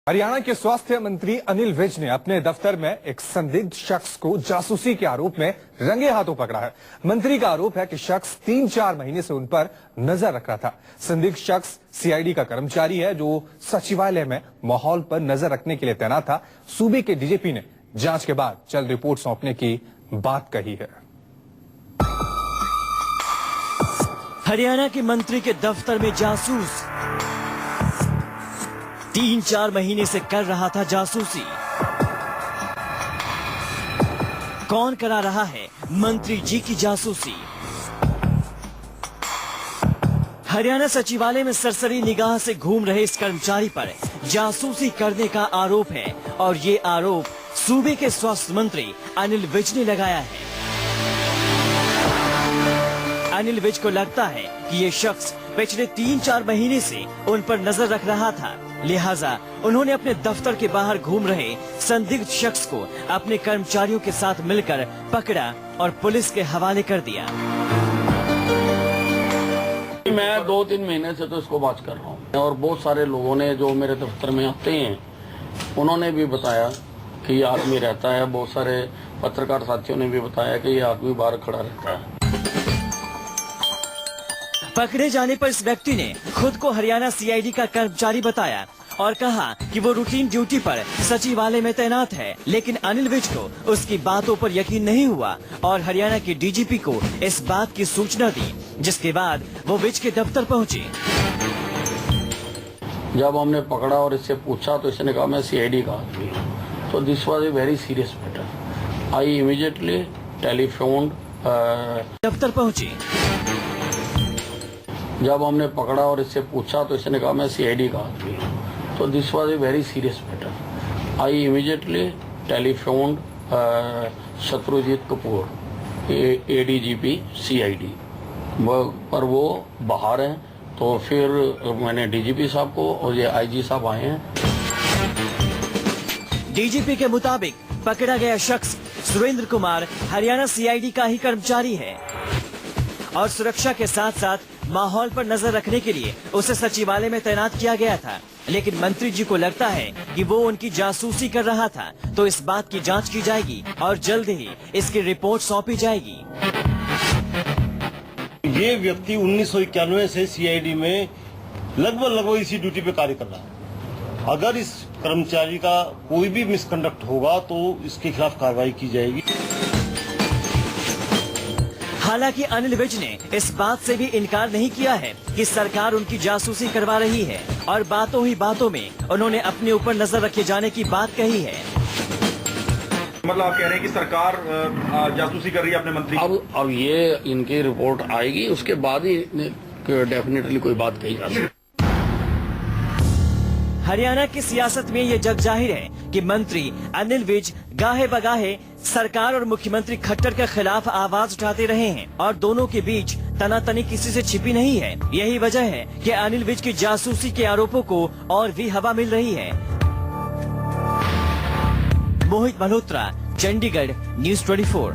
हरियाणा के स्वास्थ्य मंत्री अनिल विज ने अपने दफ्तर में एक संदिग्ध शख्स को जासूसी के आरोप में रंगे हाथों पकड़ा है। मंत्री का आरोप है कि शख्स 3-4 महीने से उन पर नजर रख रहा था। संदिग्ध शख्स सीआईडी का कर्मचारी है जो सचिवालय में माहौल पर नजर रखने के लिए तैनात था। सूबे के डीजीपी ने जांच के बाद जल्द रिपोर्ट सौंपने की बात कही है। हरियाणा के मंत्री के दफ्तर में जासूस 3-4 महीने से कर रहा था जासूसी। कौन करा रहा है मंत्री जी की जासूसी? हरियाणा सचिवालय में सरसरी निगाह से घूम रहे इस कर्मचारी पर जासूसी करने का आरोप है और ये आरोप सूबे के स्वास्थ्य मंत्री अनिल विज ने लगाया है। अनिल विज को लगता है कि ये शख्स पिछले 3-4 महीने से उन पर नजर रख रहा था, लिहाजा उन्होंने अपने दफ्तर के बाहर घूम रहे संदिग्ध शख्स को अपने कर्मचारियों के साथ मिलकर पकड़ा और पुलिस के हवाले कर दिया। मैं 2-3 महीने से तो इसको बात कर रहा हूँ और बहुत सारे लोगों ने जो मेरे दफ्तर में आते हैं उन्होंने भी बताया कि ये आदमी रहता है। बहुत सारे पत्रकार साथियों ने भी बताया कि ये आदमी बाहर खड़ा रहता है। पकड़े जाने पर इस व्यक्ति ने खुद को हरियाणा सीआईडी का कर्मचारी बताया और कहा कि वो रूटीन ड्यूटी पर सचिवालय में तैनात है, लेकिन अनिल विज को उसकी बातों पर यकीन नहीं हुआ और हरियाणा के डीजीपी को इस बात की सूचना दी, जिसके बाद वो विज के दफ्तर पहुंचे। जब हमने पकड़ा और इससे पूछा तो इसने कहा मैं सीआईडी का आदमी हूँ। तो this was a very serious matter. I immediately telephone दफ्तर पहुंचे। जब हमने पकड़ा और इससे पूछा तो इसने कहा मैं सीआईडी का आदमी हूँ। तो this was a very serious matter. I immediately telephone Shatrujeet Kapoor ADGP CID, पर वो बाहर हैं। तो फिर मैंने डीजीपी साहब को और ये आईजी साहब आए हैं। डीजीपी के मुताबिक पकड़ा गया शख्स सुरेंद्र कुमार हरियाणा सीआईडी का ही कर्मचारी है और सुरक्षा के साथ साथ माहौल पर नजर रखने के लिए उसे सचिवालय में तैनात किया गया था, लेकिन मंत्री जी को लगता है कि वो उनकी जासूसी कर रहा था। तो इस बात की जांच की जाएगी और जल्द ही इसकी रिपोर्ट सौंपी जाएगी। ये व्यक्ति 1991 से सीआईडी में लगभग इसी ड्यूटी पे कार्य कर रहा है। अगर इस कर्मचारी का कोई भी मिसकंडक्ट होगा तो इसके खिलाफ कार्रवाई की जाएगी। हालांकि अनिल विज ने इस बात से भी इनकार नहीं किया है कि सरकार उनकी जासूसी करवा रही है और बातों ही बातों में उन्होंने अपने ऊपर नजर रखे जाने की बात कही है। मतलब आप कह रहे हैं कि सरकार जासूसी कर रही है अपने मंत्री? अब ये इनकी रिपोर्ट आएगी, उसके बाद ही डेफिनेटली कोई बात कही जा सकती। हरियाणा की सियासत में ये जग जाहिर है कि मंत्री अनिल विज गाहे बगाहे सरकार और मुख्यमंत्री खट्टर के खिलाफ आवाज उठाते रहे हैं और दोनों के बीच तनातनी किसी से छिपी नहीं है। यही वजह है कि अनिल विज की जासूसी के आरोपों को और भी हवा मिल रही है। मोहित मल्होत्रा, चंडीगढ़, न्यूज़ 24।